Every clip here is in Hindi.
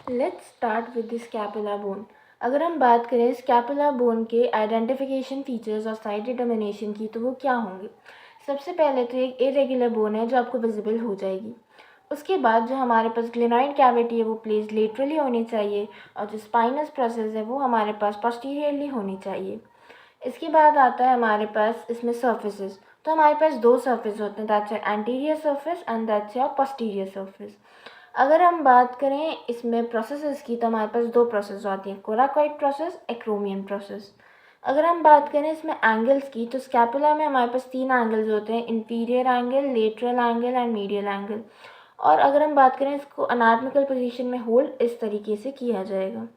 Let's start with the scapula bone. अगर हम बात करें स्कैपुला बोन के आइडेंटिफिकेशन फीचर्स और साइड डिटर्मिनेशन की, तो वो क्या होंगे। सबसे पहले तो एक इरेगुलर बोन है जो आपको विजिबल हो जाएगी। उसके बाद जो हमारे पास ग्लेनॉइड कैविटी है वो प्लेस लेटरली होनी चाहिए, और जो स्पाइनस प्रोसेस है वो हमारे पास पोस्टीरियरली होनी चाहिए। इसके बाद आता है हमारे पास इसमें सर्फेसेस। तो हमारे पास दो सर्फेस होते हैं, that's your anterior surface and that's your posterior surface. अगर हम बात करें इसमें प्रोसेसेस की, तो हमारे पास दो प्रोसेस आती हैं, कोराकॉइड प्रोसेस, एक्रोमियन प्रोसेस। अगर हम बात करें इसमें एंगल्स की, तो स्कैपुला में हमारे पास तीन एंगल्स होते हैं, inferior angle, lateral angle and medial angle. और अगर हम बात करें इसको अनाटॉमिकल पोजीशन में होल्ड इस तरीके से किया जाएगा।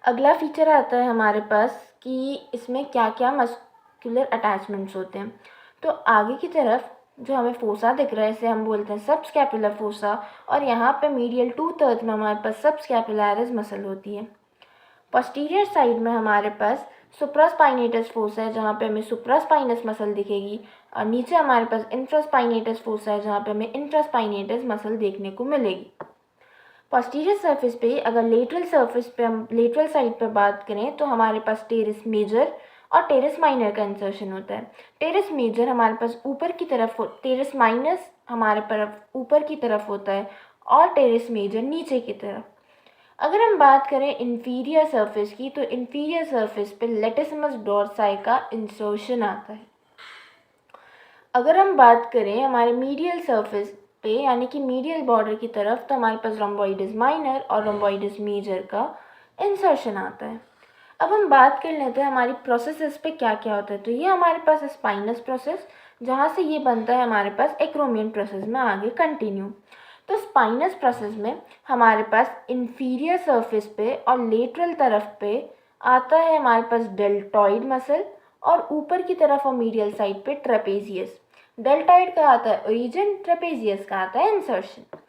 अगला फीचर आता है हमारे पास कि इसमें क्या क्या मस्कुलर अटैचमेंट्स होते हैं। तो आगे की तरफ जो हमें फोसा दिख रहा है इसे हम बोलते हैं सब स्कैपुलर फोसा, और यहाँ पे मीडियल 2/3 में हमारे पास सब स्कैपुलरिस मसल होती है। पोस्टीरियर साइड में हमारे पास सुप्रास्पाइनेटस फोसा है जहाँ पे हमें सुप्रास्पाइनस मसल दिखेगी, और नीचे हमारे पास इंफ्रास्पाइनेटस फोसा है जहाँ पे हमें इंफ्रास्पाइनेटस मसल देखने को मिलेगी। पोस्टीरियर सरफेस पे अगर लेटरल सरफेस पे हम लेटरल साइड पे बात करें, तो हमारे पास टेरिस मेजर और टेरिस माइनर का इंसर्शन होता है। टेरिस मेजर हमारे पास ऊपर की तरफ, टेरिस माइनस हमारे तरफ ऊपर की तरफ होता है, और टेरिस मेजर नीचे की तरफ। अगर हम बात करें इंफीरियर सरफेस की, तो इंफीरियर सरफेस पे लेटिसिमस डोर्साई का इंसर्शन आता है। अगर हम बात करें हमारे मीडियल सरफेस पे यानी कि मीडियल बॉर्डर की तरफ, तो हमारे पास रोम्बोइडिस माइनर और रोम्बोइडिस मेजर का इंसर्शन आता है। अब हम बात कर लेते हैं हमारी प्रोसेसेस पे क्या क्या होता है। तो ये हमारे पास स्पाइनस प्रोसेस, जहाँ से ये बनता है हमारे पास एक्रोमियन प्रोसेस में आगे कंटिन्यू। तो स्पाइनस प्रोसेस में हमारे पास इंफीरियर सरफेस पे और लेटरल तरफ पे आता है हमारे पास डेल्टॉइड मसल, और ऊपर की तरफ और मीडियल साइड पे ट्रेपेजियस। डेल्टॉइड का आता है ओरिजिन, ट्रेपेजियस का आता है इंसर्शन।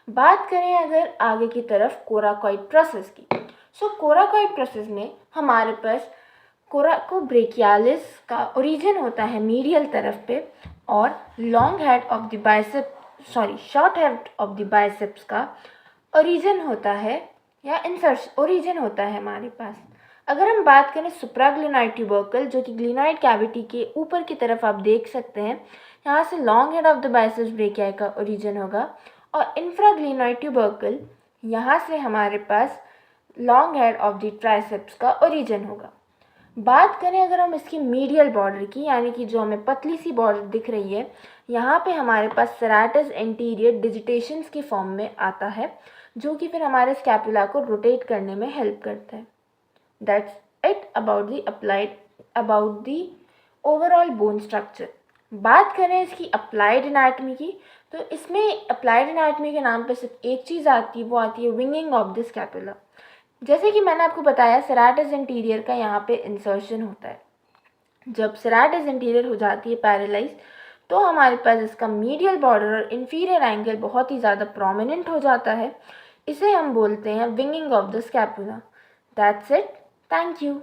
बात करें अगर आगे की तरफ कोराकॉइड प्रोसेस की, सो कोराकॉइड प्रोसेस में हमारे पास कोराकोब्रेकियालिस का ओरिजिन होता है मीडियल तरफ पे, और long head of the short head of the biceps का ओरिजिन होता है या इंसर्शन ओरिजिन होता है हमारे पास। अगर हम बात करें सुप्राग्लिनॉइड ट्यूबरकल, जो कि ग्लिनॉइड कैविटी के ऊपर की तरफ आप देख सकते हैं, यहाँ से long head of the biceps brachii का ओरिजिन होगा, और इंफ्राग्लिनॉइड ट्यूबरकल यहाँ से हमारे पास long head of the triceps का ओरिजिन होगा। बात करें अगर हम इसकी मीडियल बॉर्डर की, यानी कि जो हमें पतली सी बॉर्डर दिख रही है, यहाँ पे हमारे पास सेराटस एंटीरियर डिजिटेशंस की फॉर्म में आता है, जो कि फिर हमारे स्कैपुला को रोटेट करने में हेल्प करता है। That's it about the overall bone structure. बात करें इसकी अप्लाइड एनाटॉमी की, तो इसमें अप्लाइड एनाटॉमी के नाम पे सिर्फ एक चीज़ आती है, वो आती है विंगिंग ऑफ द स्कैपुला। जैसे कि मैंने आपको बताया सेराटस इंटीरियर का यहाँ पे इंसर्शन होता है। जब सेराटस इंटीरियर हो जाती है पैरालाइज, तो हमारे पास इसका मीडियल बॉर्डर और इंफीरियर एंगल बहुत ही ज़्यादा प्रोमिनेंट हो जाता है। इसे हम बोलते हैं winging of the scapula. That's it, thank you.